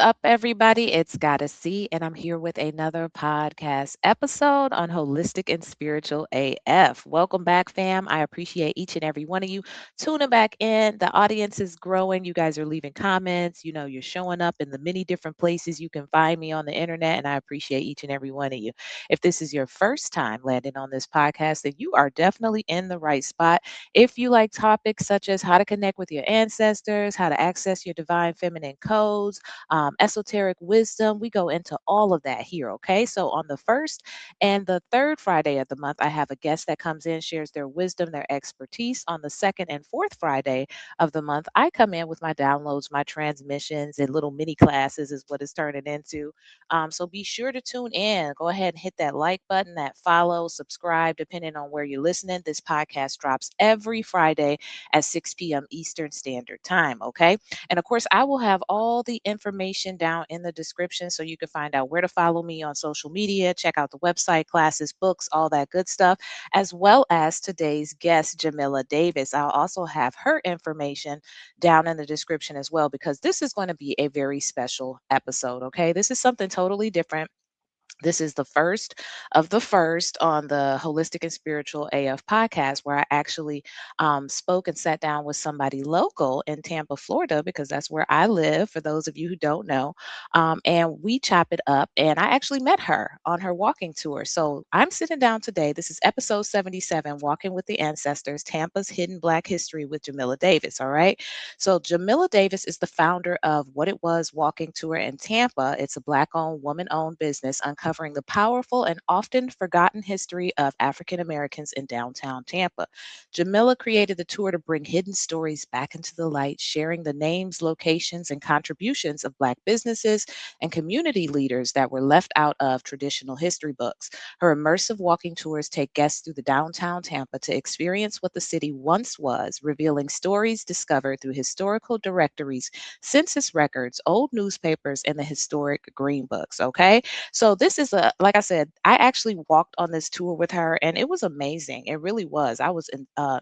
up, everybody? It's Gotta See, and I'm here with another podcast episode on Holistic and Spiritual AF. Welcome back, fam. I appreciate each and every one of you tuning back in. The audience is growing. You guys are leaving comments. You're showing up in the many different places you can find me on the internet, and I appreciate each and every one of you. If this is your first time landing on this podcast, then you are definitely in the right spot. If you like topics such as how to connect with your ancestors, how to access your divine feminine codes, esoteric wisdom, we go into all of that here. Okay. So on the first and the third Friday of the month, I have a guest that comes in, shares their wisdom, their expertise. On the second and fourth Friday of the month, I come in with my downloads, my transmissions, and little mini classes, is what it's turning into. So be sure to tune in. Go ahead and hit that like button, that follow, subscribe, depending on where you're listening. This podcast drops every Friday at 6 p.m. Eastern Standard Time. Okay. And of course, I will have all the information down in the description so you can find out where to follow me on social media, check out the website, classes, books, all that good stuff, as well as today's guest, Jamila Davis. I'll also have her information down in the description as well, because this is going to be a very special episode. Okay. This is something totally different. This is the first of the first on the Holistic and Spiritual AF podcast, where I actually spoke and sat down with somebody local in Tampa, Florida, because that's where I live, for those of you who don't know. And we chop it up. And I actually met her on her walking tour. So I'm sitting down today. This is episode 77, Walking with the Ancestors, Tampa's Hidden Black History with Jamila Davis. All right. So Jamila Davis is the founder of What It Was Walking Tour in Tampa. It's a Black-owned, woman-owned business uncovering the powerful and often forgotten history of African Americans in downtown Tampa. Jamila created the tour to bring hidden stories back into the light, sharing the names, locations, and contributions of Black businesses and community leaders that were left out of traditional history books. Her immersive walking tours take guests through the downtown Tampa to experience what the city once was, revealing stories discovered through historical directories, census records, old newspapers, and the historic green books. Okay. So this is like I said, I actually walked on this tour with her, and it was amazing. It really was. I was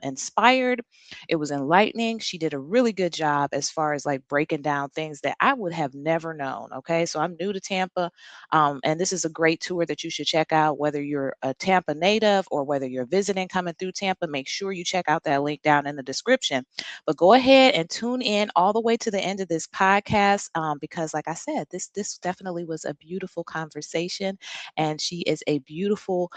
inspired. It was enlightening. She did a really good job as far as like breaking down things that I would have never known. Okay. So I'm new to Tampa. And this is a great tour that you should check out, whether you're a Tampa native or whether you're visiting coming through Tampa. Make sure you check out that link down in the description. But go ahead and tune in all the way to the end of this podcast, because, like I said, this definitely was a beautiful conversation, and she is a beautiful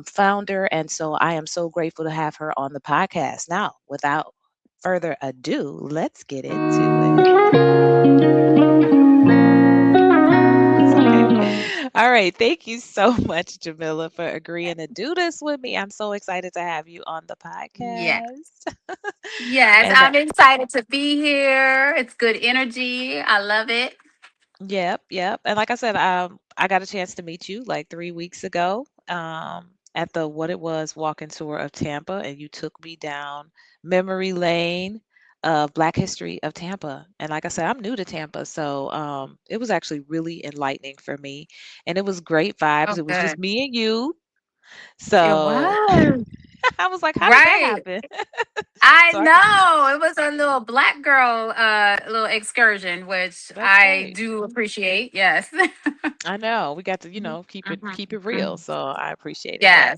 founder, and so I am so grateful to have her on the podcast. Now, without further ado, let's get into it. It's okay. All right. Thank you so much, Jamila, for agreeing to do this with me. I'm so excited to have you on the Yeah. podcast. Yes, And I'm excited to be here. It's good energy. I love it. yep, yep. And like I said, I got a chance to meet you like 3 weeks ago, at the What It Was walking tour of Tampa, and you took me down memory lane of Black history of Tampa. And like I said, I'm new to Tampa, so it was actually really enlightening for me, and it was great vibes. Oh, It was just good. me and you, It so was. I was like, how did that Right. happen? I So I could. know. It was a little black girl little excursion, which That's I right. do appreciate. Yes. I know we got to, keep it real. Mhm. So I appreciated that. Yes.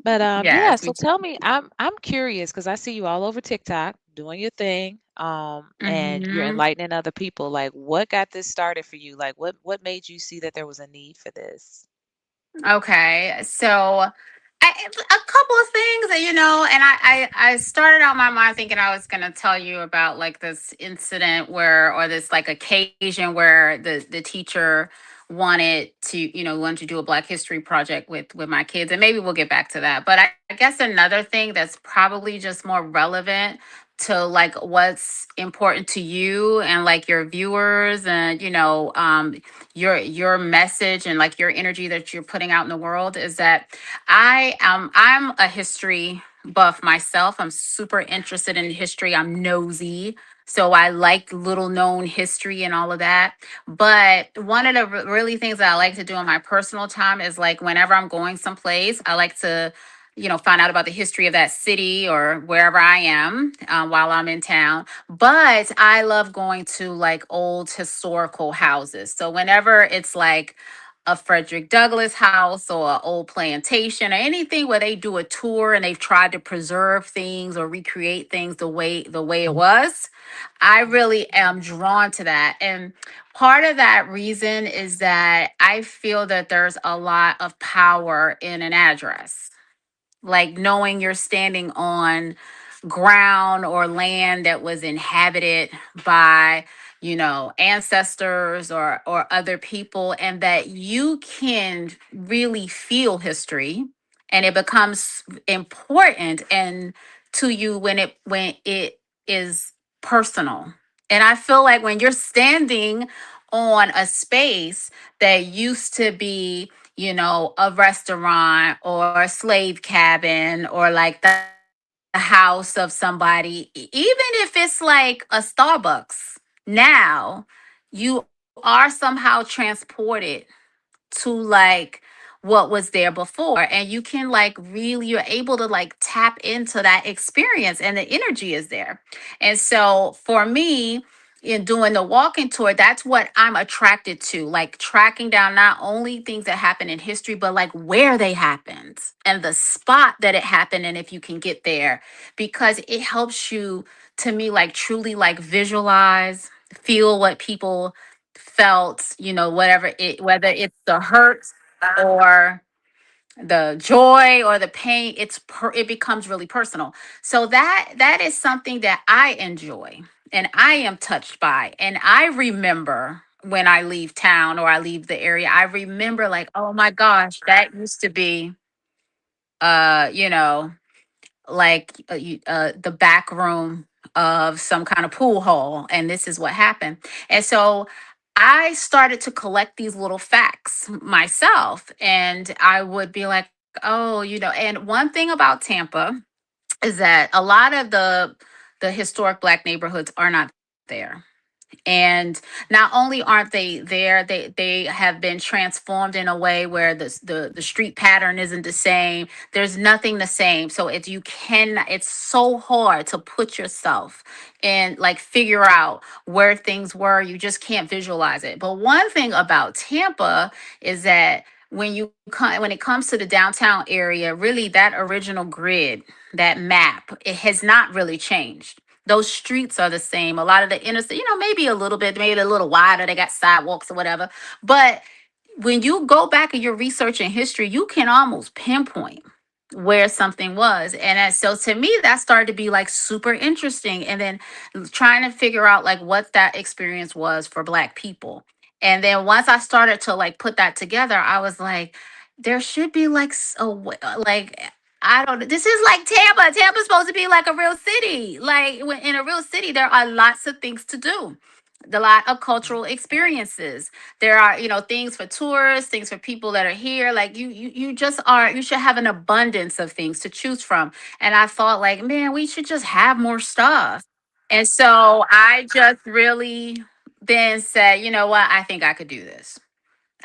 But yeah, Yes. so tell me, I'm curious because I see you all over TikTok doing your thing, and you're Mhm. enlightening other people. Like, what got this started for you? Like, what made you see that there was a need for this? Okay. So a couple of things that and I started out my mind thinking I was going to tell you about like this incident where, or this like occasion where the teacher wanted to do a Black History project with my kids, and maybe we'll get back to that. But I guess another thing that's probably just more relevant to like what's important to you and like your viewers, and your message and like your energy that you're putting out in the world, is that I'm a history buff myself. I'm super interested in history. I'm nosy. So I like little known history and all of that. But one of the really things that I like to do in my personal time is like whenever I'm going someplace, I like to find out about the history of that city or wherever I am while I'm in town. But I love going to like old historical houses. So whenever it's like a Frederick Douglass house or an old plantation or anything where they do a tour and they've tried to preserve things or recreate things the way it was, I really am drawn to that. And part of that reason is that I feel that there's a lot of power in an address, like knowing you're standing on ground or land that was inhabited by ancestors or other people, and that you can really feel history, and it becomes important and to you when it is personal. And I feel like when you're standing on a space that used to be a restaurant or a slave cabin or like the house of somebody, even if it's like a Starbucks now, you are somehow transported to like what was there before, and you can like really, you're able to like tap into that experience and the energy is there. And so for me, in doing the walking tour, that's what I'm attracted to, like tracking down not only things that happen in history but like where they happened and the spot that it happened and if you can get there, because it helps you, to me, like truly like visualize, feel what people felt, whatever it, whether it's the hurt or the joy or the pain, it becomes really personal. So that is something that I enjoy and I am touched by. And I remember when I leave town or I leave the area, I remember like, oh my gosh, that used to be uh you know the back room of some kind of pool hall, and this is what happened. And so I started to collect these little facts myself, and I would be like, oh, and one thing about Tampa is that a lot of the historic black neighborhoods are not there. And not only aren't they there, they have been transformed in a way where the street pattern isn't the same. There's nothing the same. So it's so hard to put yourself and like figure out where things were. You just can't visualize it. But one thing about Tampa is that when it comes to the downtown area, really that original grid, that map, it has not really changed. Those streets are the same. A lot of the interstate, maybe a little bit, maybe a little wider. They got sidewalks or whatever. But when you go back and you're researching history, you can almost pinpoint where something was. So to me, that started to be like super interesting. And then trying to figure out like what that experience was for Black people. And then once I started to like put that together, I was like, there should be like like I don't know. This is like Tampa. Tampa's supposed to be like a real city. Like in a real city, there are lots of things to do. A lot of cultural experiences. There are, things for tourists, things for people that are here. Like you should have an abundance of things to choose from. And I thought like, man, we should just have more stuff. And so I just really then said, you know what? I think I could do this.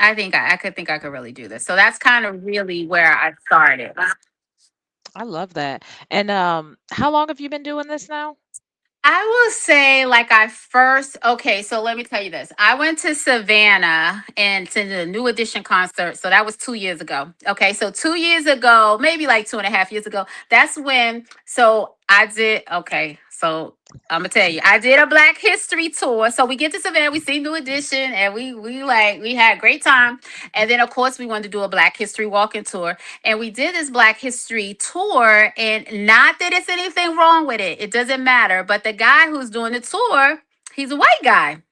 I could really do this. So that's kind of really where I started. I love that. And how long have you been doing this now? I will say, like, okay, so let me tell you this. I went to Savannah and to the New Edition concert. So that was 2 years ago. Okay, so 2 years ago, maybe like 2.5 years ago, that's when, so I did, okay, so I'm gonna tell you, I did a Black History tour. So we get to Savannah, we see New Edition, and we had a great time. And then, of course, we wanted to do a Black History walking tour. And we did this Black History tour, and not that it's anything wrong with it. It doesn't matter. But the guy who's doing the tour, he's a white guy.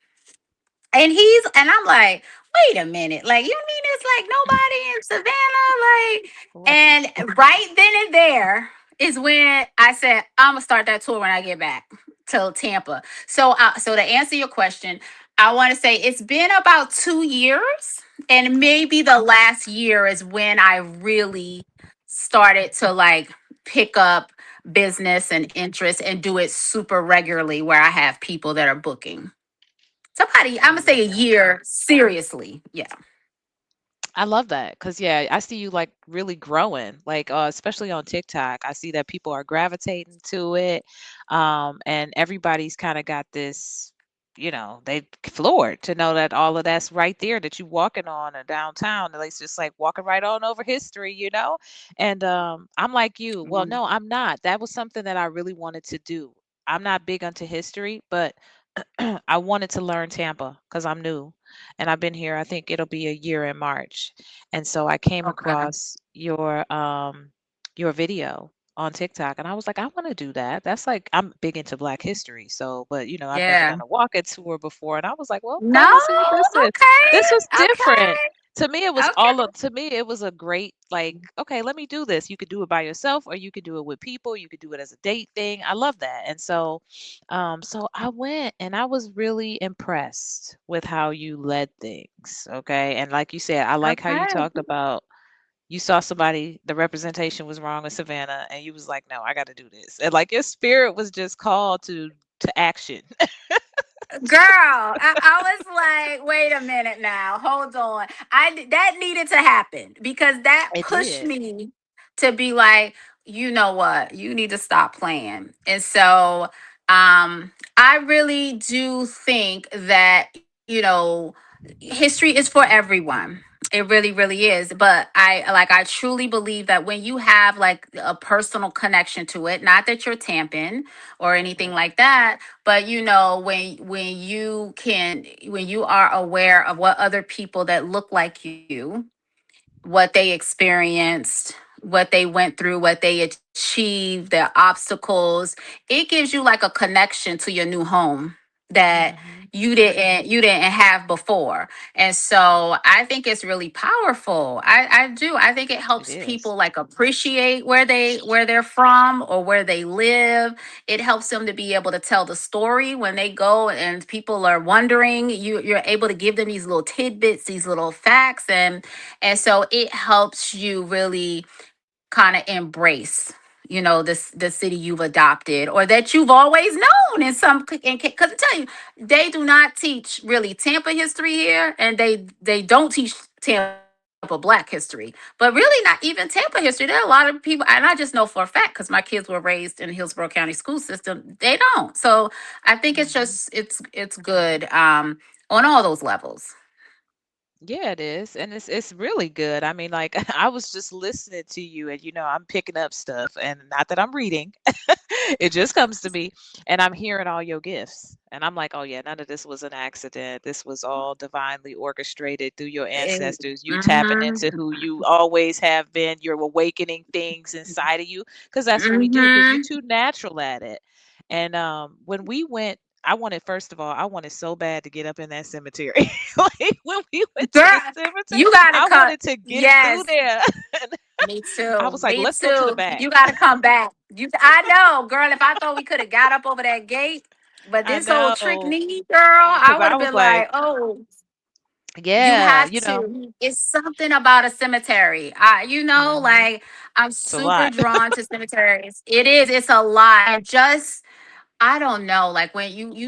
And I'm like, wait a minute. Like, you mean it's like nobody in Savannah? Like, Right. and right then and there is when I said, I'm gonna start that tour when I get back to Tampa. So to answer your question, I want to say it's been about 2 years, and maybe the last year is when I really started to like pick up business and interest and do it super regularly where I have people that are booking. I'm gonna say a Wonderful. year, seriously. Yeah. I love that because, yeah, I see you like really growing, like, especially on TikTok. I see that people are gravitating to it. And everybody's kind of got this, they floored to know that all of that's right there that you walking on or downtown. And it's just like walking right on over history. And I'm like you. Well, Mhm. no, I'm not. That was something that I really wanted to do. I'm not big onto history, but I wanted to learn Tampa because I'm new and I've been here. I think it'll be a year in March. And so I came Okay. across your video on TikTok and I was like, I want to do that. That's like I'm big into Black history. So, but I've never Yeah. done a walking tour before. And I was like, well, okay, No. let's see what this is. This was Okay. different. To me it was a great like, Okay. okay, let me do this. You could do it by yourself or you could do it with people. You could do it as a date thing. I love that. And so I went and I was really impressed with how you led things. Okay. And like you said, I like how you Okay. talked about you saw somebody, the representation was wrong in Savannah, and you was like, no, I got to do this. And like your spirit was just called to action. Girl, I was like, wait a minute now, hold on. That needed to happen because that It pushed did. me to be like, you know what, you need to stop playing. And so, I really do think that history is for everyone. It really, really is. But I truly believe that when you have like a personal connection to it, not that you're tamping or anything Right. like that, but when you are aware of what other people that look like you, what they experienced, what they went through, what they achieved, their obstacles, it gives you like a connection to your new home that Hmm. you didn't have before. And so I think it's really powerful. I do. I think it It helps is. people like appreciate where they're from or where they live. It helps them to be able to tell the story when they go and people are wondering. You're able to give them these little tidbits, these little facts, and so it helps you really kind of embrace this the city you've adopted or that you've always known in some because I tell you, they do not teach really Tampa history here, and they don't teach Tampa Black history, but really not even Tampa history. There are a lot of people, and I just know for a fact because my kids were raised in the Hillsborough County school system, they don't. So I think Hmm. it's good on all those levels. Yeah, it is. And it's really good. I mean, like I was just listening to you and I'm picking up stuff and not that I'm reading. It just comes to me and I'm hearing all your gifts. And I'm like, "Oh yeah, none of this was an accident. This was all divinely orchestrated through your ancestors. You tapping into Mm-hmm. who you always have been. You're awakening things inside of you because that's what we do because you're Mm-hmm. too natural at it." And when we went I wanted first of all, I wanted so bad to get up in that cemetery. Like when we went to Girl, the cemetery, you gotta I come. wanted to get through Yes, there. me I too. was like, Me let's go to the too. back. You gotta come back. I know, girl. If I thought we could have got up over that gate, but I this whole trick know. knee, girl, I Because would I have was been like, like, oh, you yeah, have to. It's something about a cemetery. mhm, Like I'm it's a super lot. drawn to cemeteries. It is. It's a lot, and just I don't know, like when you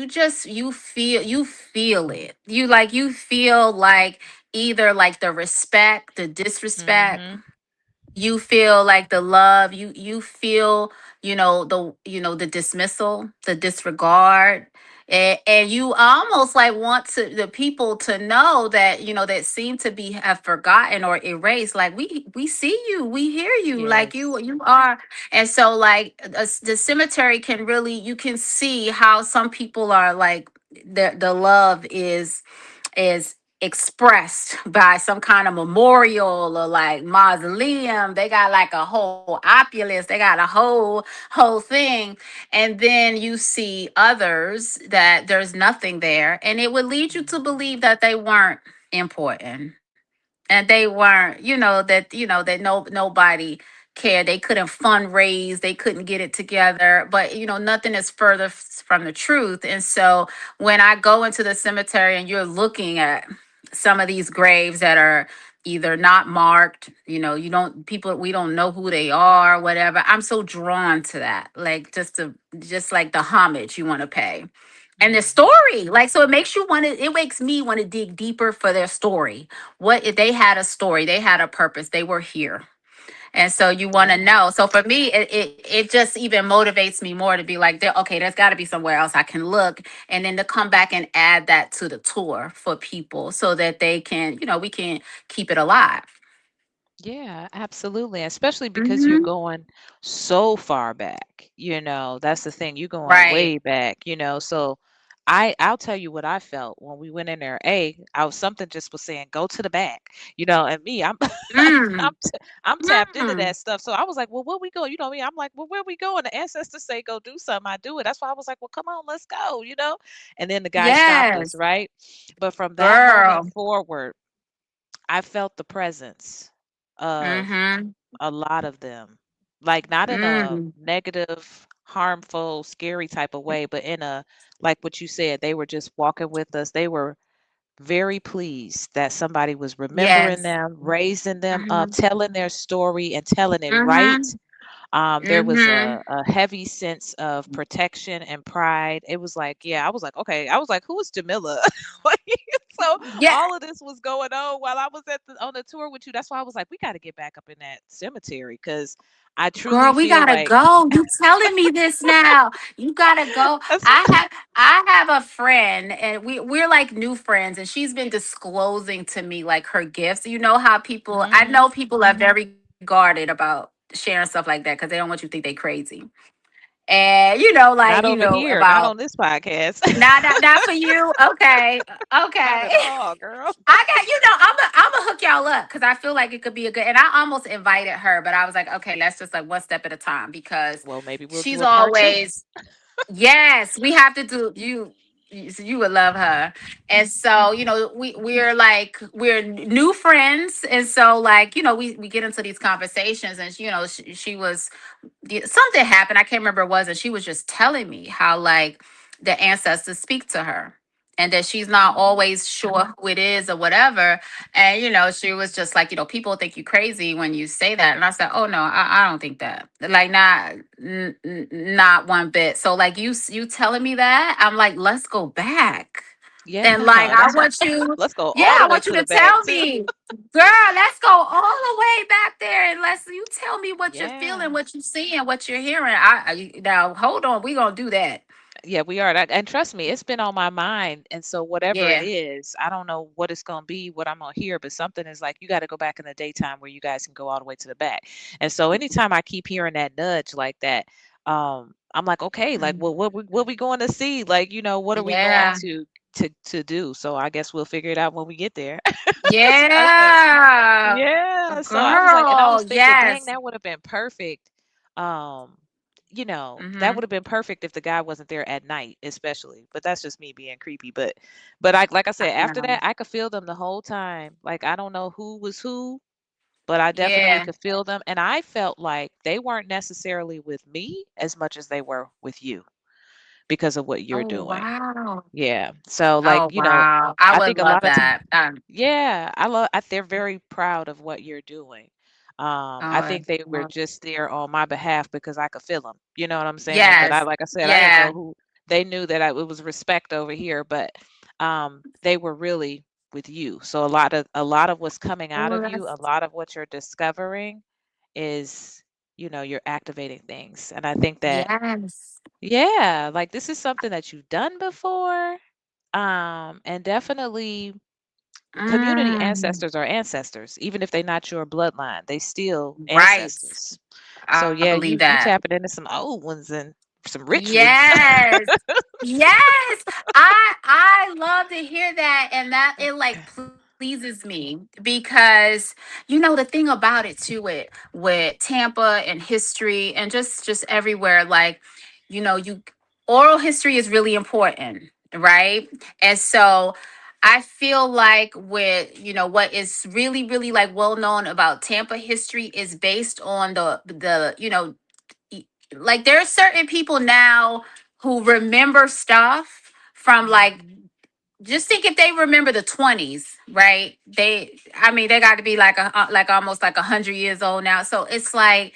feel it. You feel like either like the respect, the disrespect, Hmm. you feel like the love, you feel the dismissal, the disregard, and you almost like want to the people to know that that seem to be have forgotten or erased, like we see you, we hear you, like Yes. you are. And so like the cemetery can really, you can see how some people are like the love is expressed by some kind of memorial or like mausoleum. They got like a whole opulence. They got a whole thing. And then you see others that there's nothing there. And it would lead you to Mhm. believe that they weren't important. And they weren't, that nobody cared. They couldn't fundraise, they couldn't get it together. But nothing is further from the truth. And so when I go into the cemetery and you're looking at some of these graves that are either not marked, you don't people we don't know who they are, whatever. I'm so drawn to that. Like just like the homage you want to pay. and their Mhm. story. Like, so it makes you want to, it makes me want to dig deeper for their story. What if they had a story, they had a purpose, they were here. And so you want to Yeah. know. So for me, it just even motivates me more to be like, okay, there's got to be somewhere else I can look, and then to come back and add that to the tour for people so that they can, we can keep it alive. Yeah, absolutely. Especially because you're Hmm. going so far back, that's the thing. You're going Right. way back, So I'll tell you what I felt when we went in there. I was something just was saying, go to the back, and me, I'm Mm. I'm tapped into Mm. that stuff. So I was like, well, where we go? Me, I'm like, well, where we going? The ancestors say go do something. I do it. That's why I was like, well, come on, let's go. And then the guy stopped us, Yes, right? But from that moment girl. forward, I felt the presence of Mm-hmm. a lot of them. Like, not in a Mm. negative, harmful, scary type of way, but in a, like what you said, they were just walking with us. They were very pleased that somebody was remembering Yes. them, raising them up, Mm-hmm. telling their story and telling it right. Mm-hmm. There was Mm-hmm. a heavy sense of protection and pride. It was like, yeah, I was like, okay. I was like, who is Jamila? Like, so Yeah. all of this was going on while I was on the tour with you. That's why I was like, we got to get back up in that cemetery because I truly Girl, we feel gotta like go. You telling me this now? You gotta go. that's I have a friend, and we're like new friends, and she's been disclosing to me like her gifts. You know how people, I hmm know people are very guarded about sharing stuff like that because they don't want you to think they crazy. And like not over here, not about on this podcast, not for you. Okay, not okay. at all, girl. I got I'm gonna hook y'all up because I feel like it could be a good. And I almost invited her, but I was like, okay, let's just like one step at a time because Well, maybe we'll do she's a part two. always, yes, we have to do you would love her. And so, we're new friends. And so like, we get into these conversations and she was something happened. I can't remember what it was, and she was just telling me how like the ancestors speak to her and that she's not hmm always sure who it is or whatever. And she was just like, people think you crazy when you say that. And I said, oh no, I don't think that. Like not one bit. So like you telling me that, I'm like, let's go back. And like Yeah, I that's what. want you, Let's go yeah, all the I way want you to to the back tell too. me, girl, let's go all the way back there and let's you tell me what you're feeling, Yeah. what you're seeing, what you're hearing. Now hold on, we gonna do that. Yeah, we are. And trust me, it's been on my mind. And so whatever it Yeah, is, I don't know what it's gonna be, what I'm gonna hear, but something is like you got to go back in the daytime where you guys can go all the way to the back. And so anytime I keep hearing that nudge like that, I'm like, okay, like, mm, well, what we going to see? Like, what are we going yeah, to do? So I guess we'll figure it out when we get there. I said, yeah, yeah. So I was like, and I girl, was thinking, dang, yes. that would have been perfect. Um, that Mm-hmm. would have been perfect if the guy wasn't there at night, especially. But that's just me being creepy. But I like I I said, after know. that, I could feel them the whole time. Like I don't know who was who, but I definitely Yeah. could feel them. And I felt like they weren't necessarily with me as much as they were with you because of what you're Oh doing. wow. Yeah. So like, Oh wow. I I would think a love lot of that. yeah, they're very proud of what you're doing. I Oh, think they were just there on my behalf because I could feel them. You know what I'm saying? But yes. like I said, I didn't know Yeah. who. They knew that it was respect over here, but they were really with you. So a lot of what's coming out Oh, of you, a that's lot of what you're discovering is, you're activating things. And I think that, yes. yeah, like this is something that you've done before. And definitely community Mm, ancestors are ancestors, even if they're not your bloodline, they still right. ancestors. So I yeah, believe you that. tapping into some old ones and some rich ones. Yes. Yes. I love to hear that, and that it like pleases me because the thing about it too with Tampa and history and just everywhere, like you oral history is really important, right? And so I feel like with what is really like well known about Tampa history is based on the like there are certain people now who remember stuff from like, Mhm. just think if they remember the 20s, right? I mean they got to be like like almost like 100 years old now. So it's like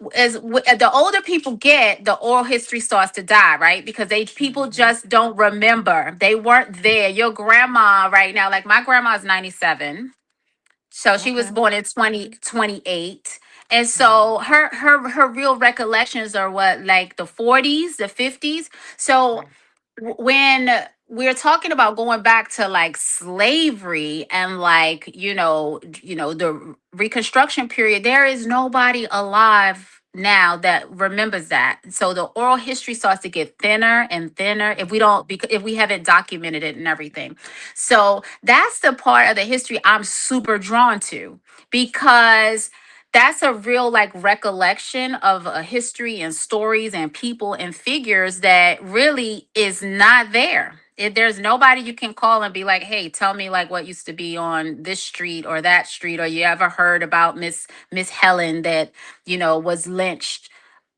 the older people get, the oral history starts to die, right? Because they people Hmm. just don't remember. They weren't there. Your grandma right now, like my grandma is 97. So she was Okay. born in 2028. And so Hmm. her real recollections are what, like the 40s, the 50s. So when we're talking about going back to like slavery and like the reconstruction period, there is nobody alive now that remembers that. So the oral history starts to get thinner and thinner if we don't, because if we haven't documented it and everything. So that's the part of the history I'm super drawn to, because that's a real like recollection of a history and stories and people and figures that really is not there. If there's nobody you can call and be like, hey, tell me like what used to be on this street or that street, or you ever heard about Miss Helen that was lynched.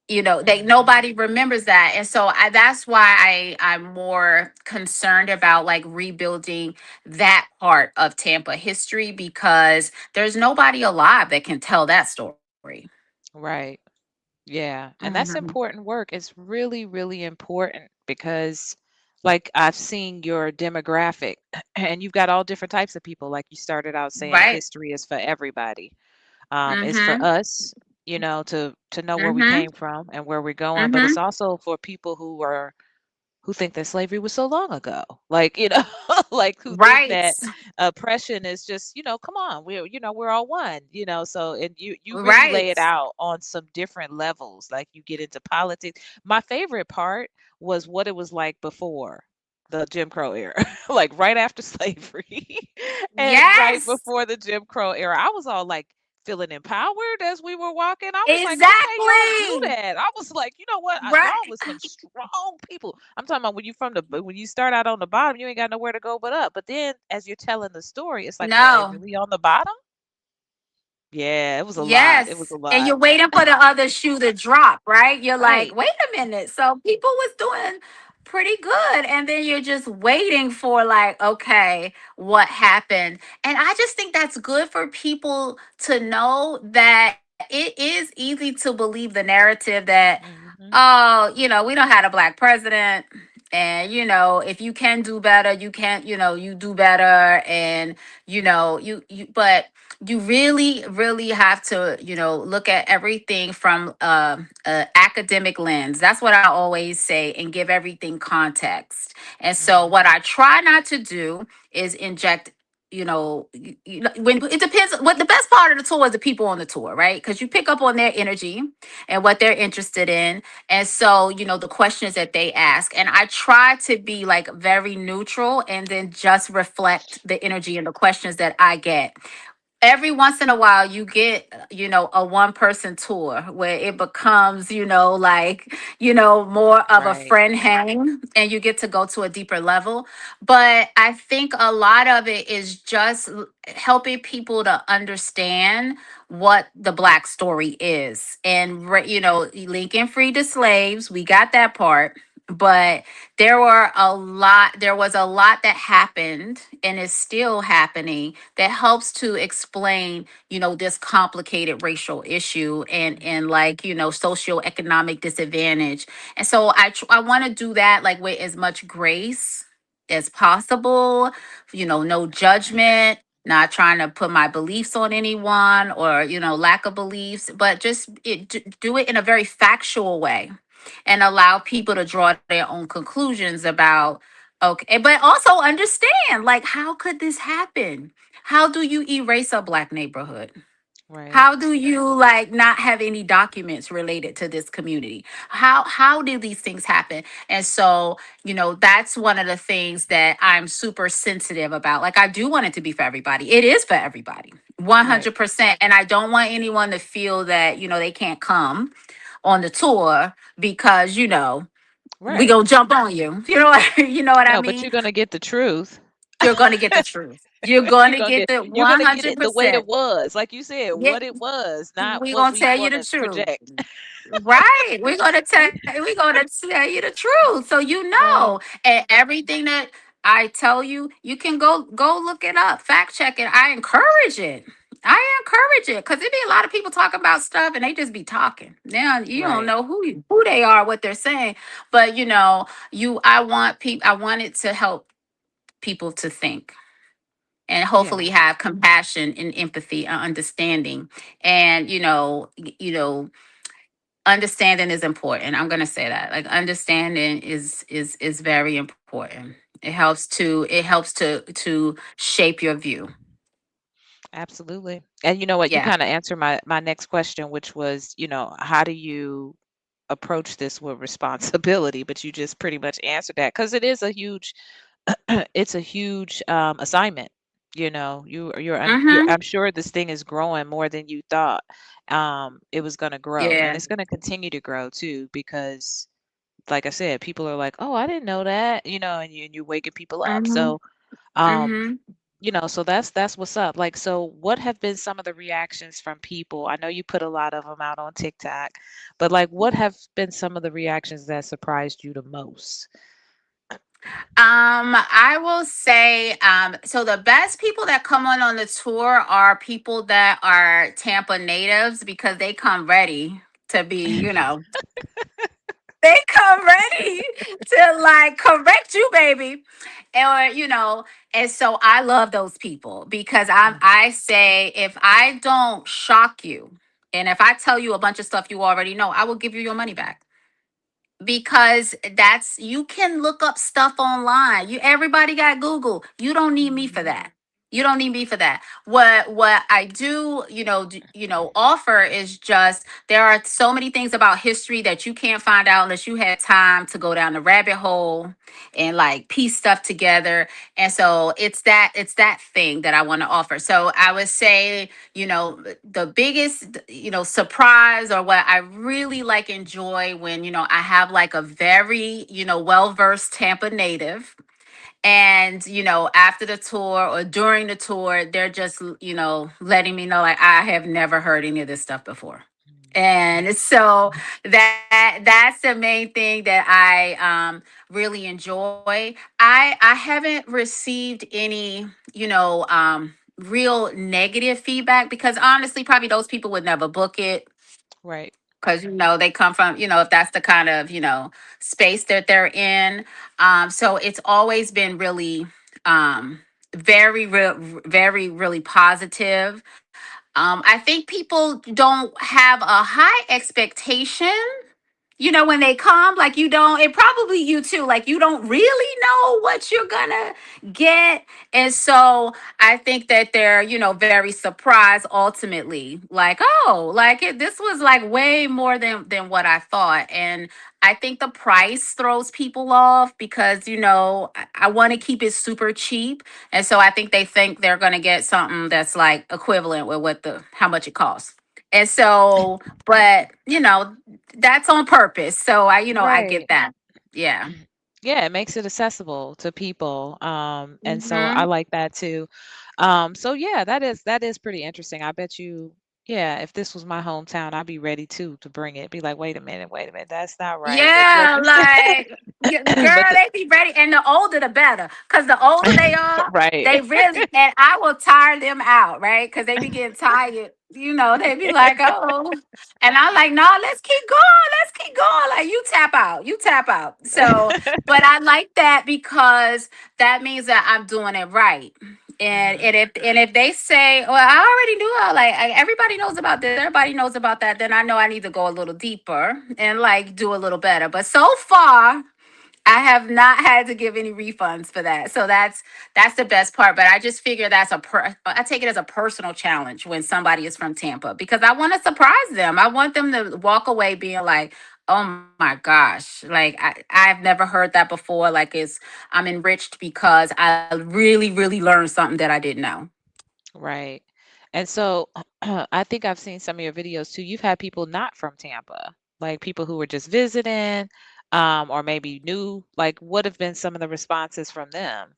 They Hmm. nobody remembers that. And so that's why I'm more concerned about like rebuilding that part of Tampa history, because there's nobody alive that can tell that story. Right. Yeah. And that's Hmm. important work. It's really, really important because, like, I've seen your demographic, and you've got all different types of people. Like you started out saying, Right. history is for everybody. It's for Mm-hmm. us, to know where we Mm-hmm. came from and where we're going, but it's Mm-hmm. also for people who think that slavery was so long ago. Like, like who think Right. that oppression is just, come on, we're all one, so and you really lay Right. it out on some different levels. Like you get into politics. My favorite part was what it was like before the Jim Crow era, like right after slavery and right Yes. before the Jim Crow era. I was all like feeling empowered as we were walking. I was like, okay, y'all do Exactly. that. I was like, you know what? Y'all Right. was some strong people. I'm talking about when you start out on the bottom, you ain't got nowhere to go but up. But then as you're telling the story, it's like, were they No. really on the bottom? Yeah, it was a lot. It was Yes. a And lot. you're waiting for the other shoe to drop, right? You're like, Right. wait a minute. So people was doing pretty good. And then you're just waiting for like, okay, what happened? And I just think that's good for people to know that it is easy to believe the narrative that, Hmm. oh, we don't have a black president. And if you can do better, you can't, you do better. And but you really really have to look at everything from a academic lens. That's what I always say, and give everything context. And so what Hmm. I try not to do is inject, when it depends. What the best part of the tour is the people on the tour, right? Because you pick up on their energy and what they're interested in. And so the questions that they ask, and I try to be like very neutral and then just reflect the energy and the questions that I get. Every once in a while you get a one person tour where it becomes like more of a Right. friend hang, and you get to go to a deeper level. But I think a lot of it is just helping people to understand what the black story is. And Lincoln freed the slaves, we got that part. But there was a lot that happened and is still happening that helps to explain this complicated racial issue, and like socioeconomic disadvantage. And so I want to do that like with as much grace as possible, no judgment, not trying to put my beliefs on anyone, or lack of beliefs, but just do it in a very factual way, and allow people to draw their own conclusions about, okay, but also understand, like, how could this happen? How do you erase a black neighborhood? Right. How do you like not have any documents related to this community? How do these things happen? And so that's one of the things that I'm super sensitive about. Like, I do want it to be for everybody. It is for everybody, Right. 100%. And I don't want anyone to feel that they can't come on the tour because we Right. gonna jump on you. You know what I No, but mean? you're gonna get the truth. You're gonna get the truth. You're gonna get the You're one gonna get hundred it the way it percent. was. Like you said, Yeah, what it was, not we what gonna we tell you want the to truth. project. Right. We're gonna tell you the truth. So Right. and everything that I tell you, you can go look it up, fact check it. I encourage it. I encourage it because there be a lot of people talking about stuff and they just be talking. Now you don't Right. know who they are, what they're saying. But I want people. I want it to help people to think and Yeah. hopefully have compassion and empathy and understanding. And understanding is important. I'm gonna say that. Like understanding is very important. It helps to shape your view. Absolutely. And you know what? You Yeah. kind of answered my next question, which was, how do you approach this with responsibility? But you just pretty much answered that because it is a huge it's a huge assignment. Mm-hmm. I'm sure this thing is growing more than you thought it was going to grow, and Yeah. it's going to continue to grow too because like I said, people are like, "Oh, I didn't know that," and you're waking people up. Mm-hmm. So, um, Mm-hmm. so that's what's up. Like, so what have been some of the reactions from people? I know you put a lot of them out on TikTok, but like, what have been some of the reactions that surprised you the most? I will say, so the best people that come on the tour are people that are Tampa natives because they come ready to be, they come ready to like correct you, baby. Or, and so I love those people because Mhm. I say if I don't shock you and if I tell you a bunch of stuff you already know, I will give you your money back because that's you can look up stuff online. Everybody got Google. You don't need me for Mhm. that. You don't need me for that. What I do, offer is just there are so many things about history that you can't find out unless you had time to go down the rabbit hole and like piece stuff together. And so it's that thing that I want to offer. So I would say, the biggest, surprise or what I really like enjoy when, I have like a very, well-versed Tampa native and, after the tour or during the tour, they're just, letting me know like I have never heard any of this stuff before. And so that's the main thing that I really enjoy. I haven't received any, real negative feedback because honestly, probably those people would never book it Right. because they come from, if that's the kind of space that they're in. So it's always been really very very really positive. I think people don't have a high expectation, when they come, like you don't, and probably you too, like you don't really know what you're gonna get. And so I think that they're, very surprised ultimately, like, oh, like this was like way more than what I thought. And I think the price throws people off because, I want to keep it super cheap. And so I think they're gonna get something that's like equivalent with how much it costs. And so, but that's on purpose. So I Right. get that. Yeah. Yeah, it makes it accessible to people. And so I Hmm. like that too. So yeah, that is pretty interesting. I bet you, yeah, if this was my hometown, I'd be ready too to bring it. Be like, wait a minute, that's not right. What Yeah, you like but girl, they be ready, and the older the better. Cause the older they are, right. they really, and I will tire them out, right? Cause they be getting tired. They be like, oh, and I'm like, no, let's keep going. Like you tap out. So, but I like that because that means that I'm doing it right. And Mhm. and if they say, well, I already knew, everybody knows about this, everybody knows about that, then I know I need to go a little deeper and like do a little better. But so far, I have not had to give any refunds for that. So that's the best part. But I just figure I take it as a personal challenge when somebody is from Tampa because I want to surprise them. I want them to walk away being like, oh my gosh, like I've never heard that before. Like I'm enriched because I really, really learned something that I didn't know. Right. And so I think I've seen some of your videos too. You've had people not from Tampa, like people who were just visiting, or maybe new. Like, what have been some of the responses from them?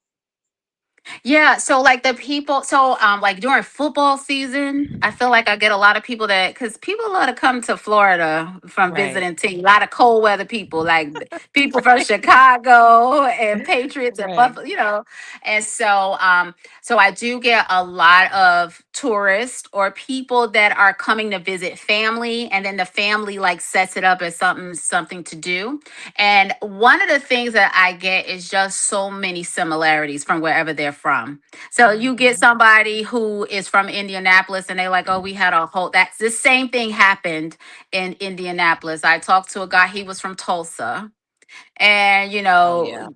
Yeah, so like the people, so like during football season, I feel like I get a lot of people that because people love to come to Florida from Right. visiting teams. A lot of cold weather people, like people from Right. Chicago and Patriots and Right. Buffalo, And so I do get a lot of tourists or people that are coming to visit family, and then the family like sets it up as something to do. And one of the things that I get is just so many similarities from wherever they're from. So you get Mhm. somebody who is from Indianapolis and they're like, oh, we had a whole, that's the same thing happened in Indianapolis. I talked to a guy, he was from Tulsa, and Oh yeah.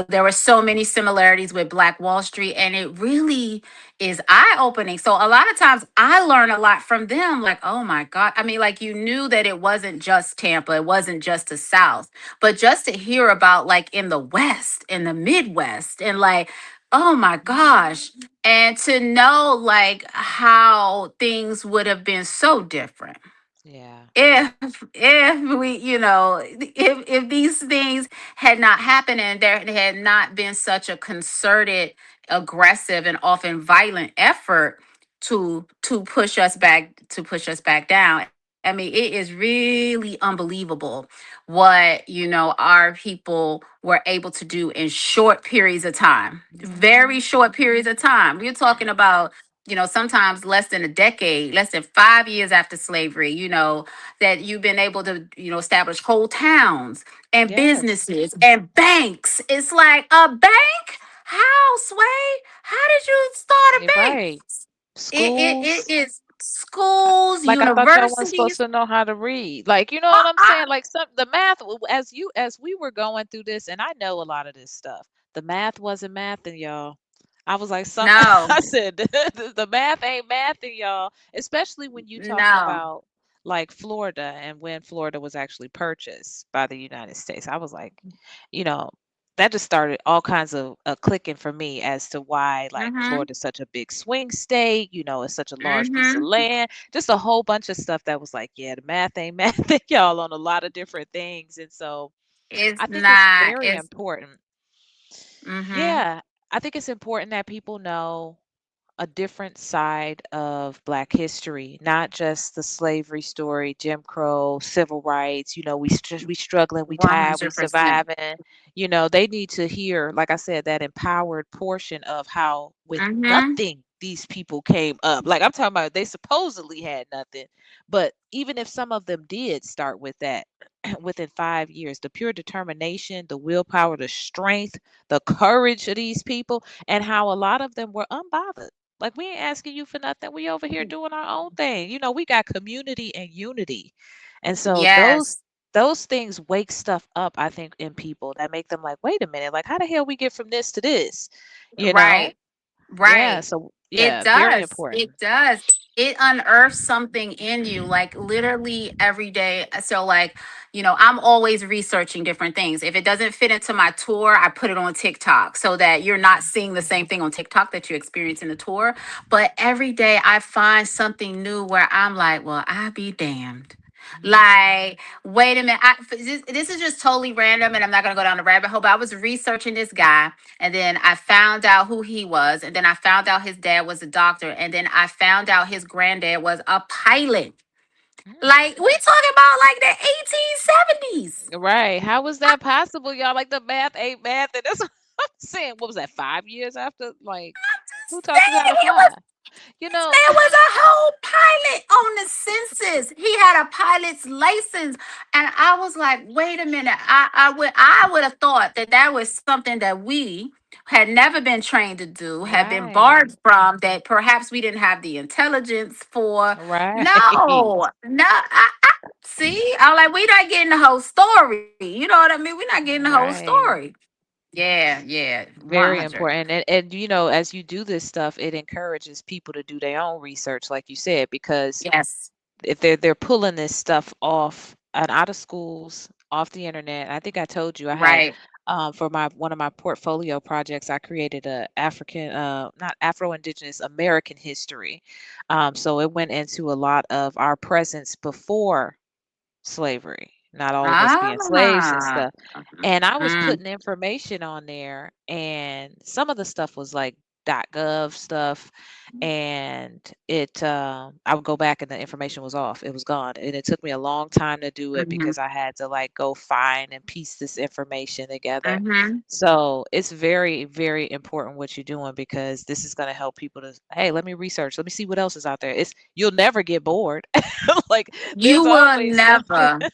there were so many similarities with Black Wall Street, and it really is eye opening. So a lot of times I learn a lot from them, like, oh my god, I mean, like, you knew that it wasn't just Tampa, it wasn't just the South, but just to hear about like in the West, in the Midwest, and like, oh my Mhm. gosh, and to know like how things would have been so different Yeah. if we if these things had not happened and there had not been such a concerted, aggressive, and often violent effort to push us back down. I mean, it is really unbelievable what our people were able to do in short periods of time, very Mhm. short periods of time. We're talking about sometimes less than a decade, less than 5 years after slavery, that you've been able to, establish whole towns and Yes. businesses and banks. It's like a bank? How, Sway? How did you start a You're bank? right. It Schools. is schools, Like I thought y'all weren't supposed universities. to know how to read. Like, you know what I'm Uh-uh. saying? Like some the math as we were going through this, and I know a lot of this stuff. The math wasn't mathing, y'all. I was like, some No, I said the math ain't mathing, y'all. Especially when you talked no. about like Florida and when Florida was actually purchased by the United States. I was like, you know, that just started all kinds of clicking for me as to why like Mm-hmm. Florida's such a big swing state. You know, it's such a large piece of Mm-hmm. land, just a whole bunch of stuff that was like, yeah, the math ain't mathing, y'all, on a lot of different things. And so It's I think it's not. very It's important. mm-hmm. Yeah, I think it's important that people know a different side of Black history, not just the slavery story, Jim Crow, civil rights. You know, we struggling, we tired, we 100%. surviving. You know, they need to hear, like I said, that empowered portion of how with Mm-hmm. nothing these people came up. Like I'm talking about, they supposedly had nothing, but even if some of them did start with that. Within 5 years, the pure determination, the willpower, the strength, the courage of these people, and how a lot of them were unbothered. Like we ain't asking you for nothing. We over here doing our own thing. You know, we got community and unity. And so Yes. those things wake stuff up, I think, in people that make them like, wait a minute, like how the hell we get from this to this? You know? Right. Yeah. Right. So It yeah, very does. important. It does. It unearths something in you, like literally every day. So, like, I'm always researching different things. If it doesn't fit into my tour, I put it on TikTok so that you're not seeing the same thing on TikTok that you experience in the tour. But every day I find something new where I'm like, well, I be damned. Mhm. Like, wait a minute. This is just totally random, and I'm not going to go down the rabbit hole, but I was researching this guy, and then I found out who he was, and then I found out his dad was a doctor, and then I found out his granddad was a pilot. Mm. Like, we talking about like the 1870s. Right. How was that possible, y'all? Like the math ain't math. And that's what I'm saying. What was that, 5 years after? Like, who taught you how to It was fly? You This know, man was a whole pilot on the census. He had a pilot's license, and I was like, "Wait a minute! I would have thought that that was something that we had never been trained to do, had been right. barred from, that perhaps we didn't have the intelligence for. Right. No, no. See, I'm like, we not getting the whole story. You know what I mean? We're not getting the whole story. Right. Yeah, yeah, one Very hundred. important. And you know, as you do this stuff, it encourages people to do their own research, like you said, because Yes, if they're pulling this stuff off and out of schools, off the internet. I think I told you I had right. for my one of my portfolio projects, I created a African, not Afro Indigenous American history. So it went into a lot of our presence before slavery, not all of us being slaves and Ah. stuff. And I was Mm. putting information on there, and some of the stuff was like .gov stuff, and it I would go back and the information was off. It was gone. And it took me a long time to do it Mhm. because I had to like go find and piece this information together. Mhm. So it's very, very important what you're doing because this is going to help people to, hey, let me research, let me see what else is out there. It's You'll never get bored. Like You there's will always something. never.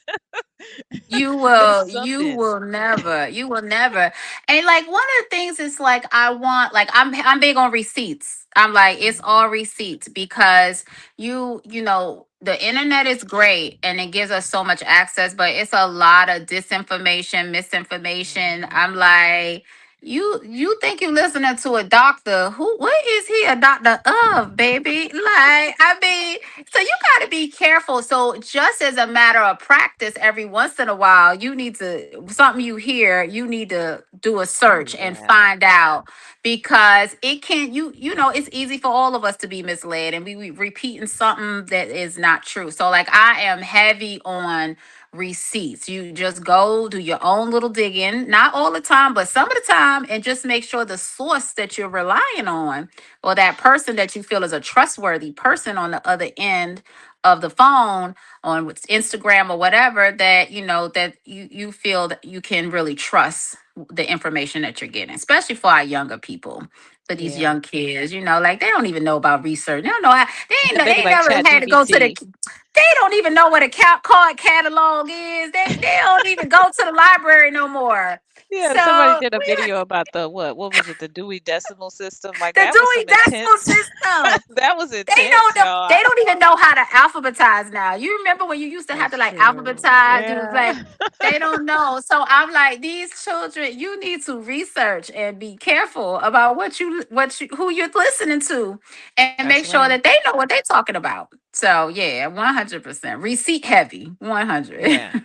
There's You something. will never, you will never. And like one of the things is like I want, like I'm big on receipts. I'm like it's Mhm. all receipts because you know the internet is great and it gives us so much access, but it's a lot of disinformation, misinformation. Mhm. I'm like you think you listening to a doctor? Who what is he a doctor of, baby? Like I mean, so you got to be careful. So just as a matter of practice, every once in a while, you need to something you hear, you need to do a Oh search and yeah. find out because it can you know it's easy for all of us to be misled and we repeating something that is not true. So like I am heavy on receipts. You just go do your own little digging, not all the time, but some of the time, and just make sure the source that you're relying on or that person that you feel is a trustworthy person on the other end of the phone on Instagram or whatever that you know that you feel that you can really trust the information that you're getting, especially for our younger people, for these Yeah. young kids, you know, like they don't even know about research. They don't know how they They be ain't like never Chat had to go to the GBT. they don't even know what a card catalog is. They don't even go to the library no more. Yeah, somebody So did a we video about the what was it, the Dewey Decimal System? Like the that was Dewey some Decimal intense System. that was They intense, don't know. y'all. They don't even know how to alphabetize now. You remember when you used to have to That's like true. alphabetize? You was Yeah. like, they don't know. So I'm like, these children, you need to research and be careful about who you're listening to, and make That's sure that right. they know what they're talking about. So yeah, 100% receipt heavy, 100. Yeah.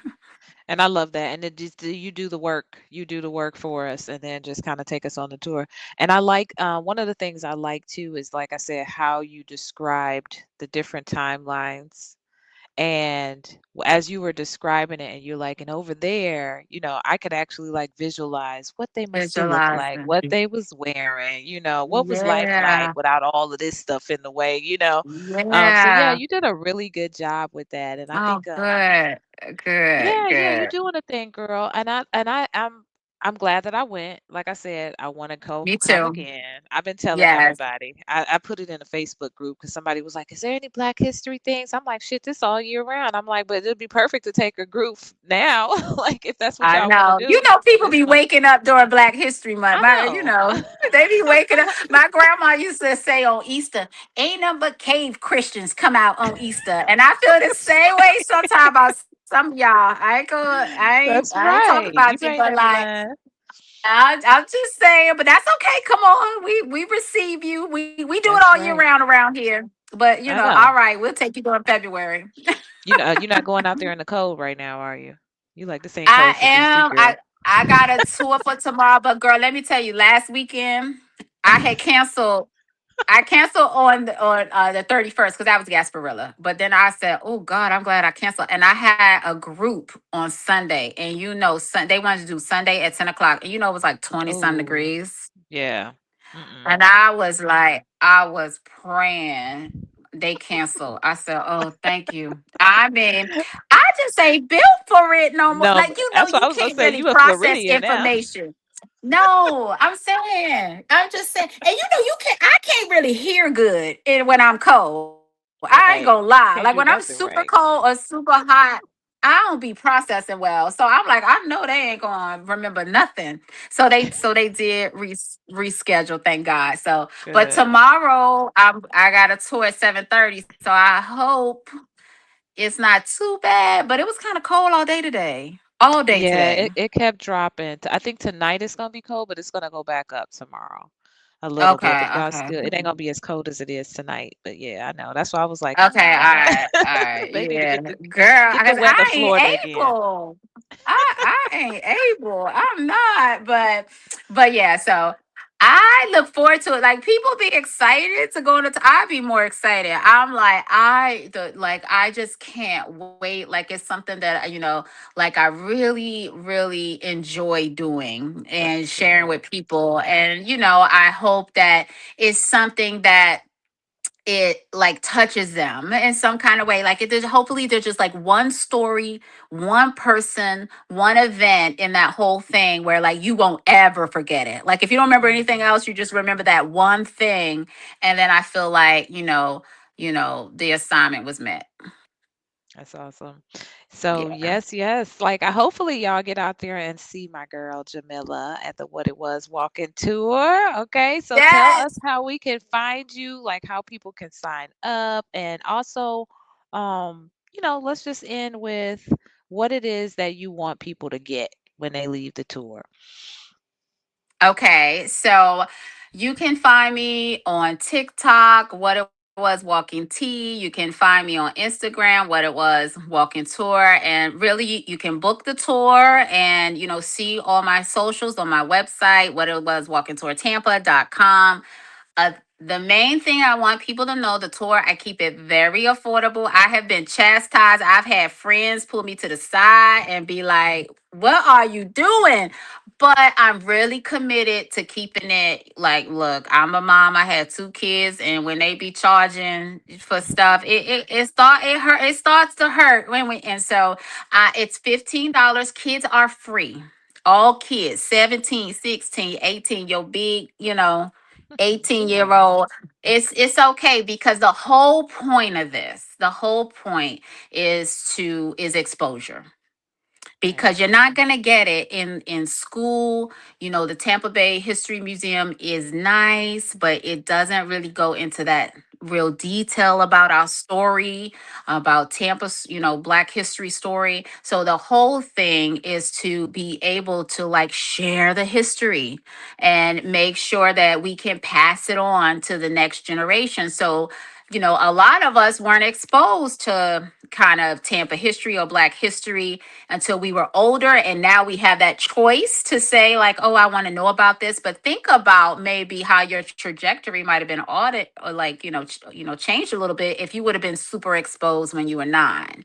And I love that. And it just you do the work. You do the work for us and then just kind of take us on the tour. And I like one of the things I like too is like I said, how you described the different timelines. And as you were describing it, and you're like, and over there, I could actually like visualize what they must have looked like, Visualizing. what they was wearing, what was life like Yeah. without all of this stuff in the way. So yeah, Yeah. you did a really good job with that. And I Oh, think good. Good. yeah, yeah, you're Good. doing a thing, girl. I'm glad that I went. Like I said, I want to Me come too. again. I've been telling Yes. everybody. I put it in a Facebook group because somebody was like, "Is there any Black History things?" I'm like, "Shit, this all year round." I'm like, "But it'd be perfect to take a group now, like if that's what I y'all want to know. You do know, people this be month." waking up during Black History Month. I You know. know, they be waking up. My grandma used to say on Easter, ain't nothing but cave Christians come out on Easter. And I feel the same way sometimes about some of y'all. That's I ain't talking right. about You you, ain't but never like lying. I'm just saying, but that's okay. Come on. We receive you. We do it all That's year right. round around here. But you know, I all know. right, we'll take you during February. You're not going out there in the cold right now, are you? You like this ain't I cold for DC, am. girl. I got a tour for tomorrow, but girl, let me tell you, last weekend I had canceled. I canceled on the 31st because that was Gasparilla. But then I said, "Oh God, I'm glad I canceled." And I had a group on Sunday, and you know, they wanted to do Sunday at 10 o'clock, and you know, it was like 20 some Oh, degrees. yeah. Mm-mm. And I was like, I was praying they cancel. I said, oh, thank you. I mean, I just ain't built for it no more. No, Like, you know, that's what you I was gonna can't say. really You a process Floridian now. information. No, I'm just saying, and you know, I can't really hear good when I'm cold. I ain't gonna Right. lie. Like when Can't I'm do super nothing right. cold or super hot, I don't be processing well. So I'm like, I know they ain't gonna remember nothing. So they did reschedule, thank God. So but Good. tomorrow I got a tour at 7:30. So I hope it's not too bad, but it was kind of cold all day today. All day Yeah, today. it kept dropping. I think tonight it's gonna be cold, but it's gonna go back up tomorrow a little bit. Okay, But y'all okay. still, it ain't gonna be as cold as it is tonight. But yeah, I know. That's why I was like, Okay, all ah, all right, they need to yeah, girl, get the because weather I ain't Florida again. able. I ain't able. I'm not, but yeah. So I look forward to it. Like people be excited to go on the. I be more excited. I'm like I just can't wait. Like it's something that like I really really enjoy doing and That's sharing good. with people. And I hope that it's something that it like touches them in some kind of way. Like it, there's hopefully there's just like one story, one person, one event in that whole thing where like you won't ever forget it. Like if you don't remember anything Mhm. else, you just remember that one thing, and then I feel like the assignment was met. That's awesome. So Yeah. yes, yes. Like I hopefully y'all get out there and see my girl Jamila at the What It Was walking tour. Okay. So tell us Yes. how we can find you, like how people can sign up, and also let's just end with what it is that you want people to get when they leave the tour. Okay, so you can find me on TikTok, What It Was Walking Tea. You can find me on Instagram, What It Was Walking Tour. And really, you can book the tour and, see all my socials on my website, What It Was Walking Tour Tampa.com. The main thing I want people to know, the tour, I keep it very affordable. I have been chastised. I've had friends pull me to the side and be like, what are you doing? But I'm really committed to keeping it like, look, I'm a mom. I had two kids, and when they be charging for stuff, it starts to hurt when we and so it's $15. Kids are free. All kids, 17, 16, 18, your big, 18-year Yeah. old. It's okay because the whole point is exposure, because Right. you're not going to get it in school. The Tampa Bay History Museum is nice, but it doesn't really go into that real detail about our story, about Tampa's, Black history story. So the whole thing is to be able to like share the history and make sure that we can pass it on to the next generation. So a lot of us weren't exposed to kind of Tampa history or Black history until we were older, and now we have that choice to say like, oh, I want to know about this. But think about maybe how your trajectory might have been audit or like changed a little bit if you would have been super exposed when you were 9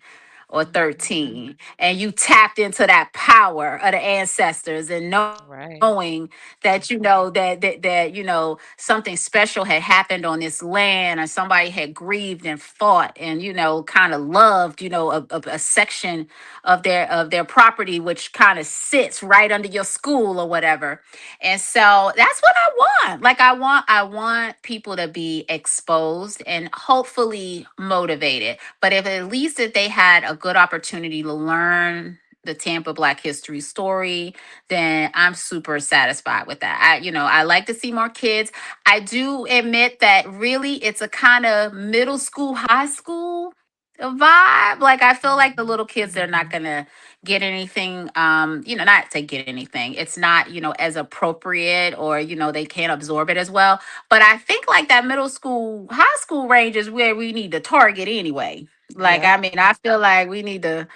or Mhm. 13 and you tapped into that power of the ancestors and knowing Right. that something special had happened on this land, or somebody had grieved and fought and kind of loved a section of their property, which kind of sits right under your school or whatever. And so that's what I want. Like I want people to be exposed and hopefully motivated. But if at least if they had a good opportunity to learn the Tampa Black history story, then I'm super satisfied with that. I like to see more kids. I do admit that really it's a kind of middle school, high school vibe. Like I feel like the Mhm. little kids, they're not gonna get anything, not to get anything. It's not, as appropriate, or, they can't absorb it as well. But I think like that middle school, high school range is where we need to target anyway. Like, Yep. I mean, I feel like we need to,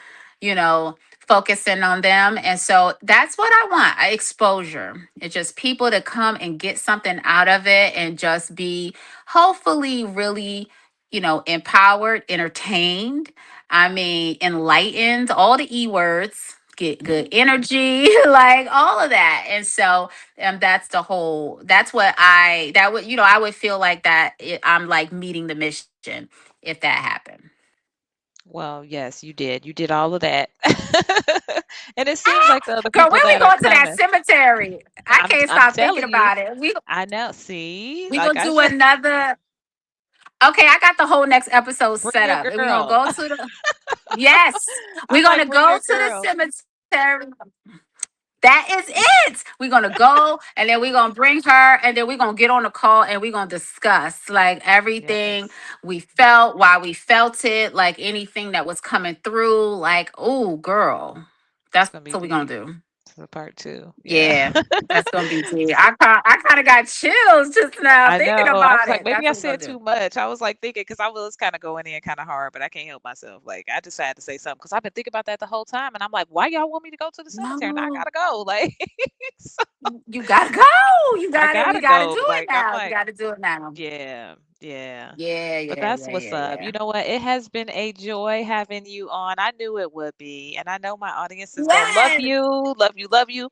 you know, focus in on them. And so that's what I want, exposure. It's just people to come and get something out of it and just be hopefully really, empowered, entertained. I mean, enlightened, all the E words, get good energy, like all of that. And so that's what I would feel like that I'm like meeting the mission if that happened. Well, yes, you did. You did all of that. And it seems Ah, like the other girl, people when we that are going to that coming, cemetery? I can't I'm stop thinking telling you, about it. We I know. See, we like gonna I do said, another. Okay, I got the whole next episode bring set your up, and we're gonna girl. go to the. Yes, we're I'm like, gonna bring go your to the girl. cemetery. That is it. We're gonna go and then we're gonna bring her and then we're gonna get on the call and we're gonna discuss like everything Yes, we felt, why we felt it, like anything that was coming through. Like, oh girl. it's That's gonna what be we're gonna deep. do. The part two. Yeah. Yeah, that's gonna be tea. I kind of got chills just now I thinking know. I was about like, it. maybe That's I what we're gonna said do. too much. I was like thinking because I was kind of going in kind of hard, but I can't help myself. Like I just had to say something because I've been thinking about that the whole time, and I'm like, why y'all want me to go to the cemetery? And I No, gotta go. Like, so you gotta go. You I gotta. We gotta gotta do go. it Like I'm now. You like, gotta do it now. yeah, yeah. Yeah, But yeah, that's yeah, what's yeah, up. You yeah. know what? It has been a joy having you on. I knew it would be. And I know my audience is going to love Yes. you, love you, love you.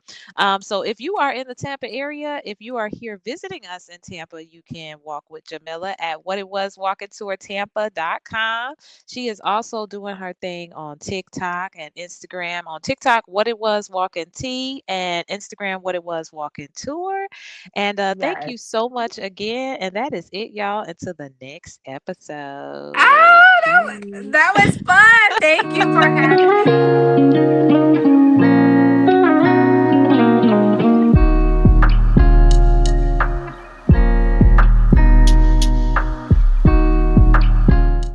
So if you are in the Tampa area, if you are here visiting us in Tampa, you can walk with Jamila at whatitwaswalkingtourtampa.com. She is also doing her thing on TikTok and Instagram. On TikTok, What It Was Walking Tea, and Instagram, What It Was Walking Tour. And thank you Yes. so much again. And that is it, y'all. Until the next episode. Oh, Peace. that was fun. Thank you for having me.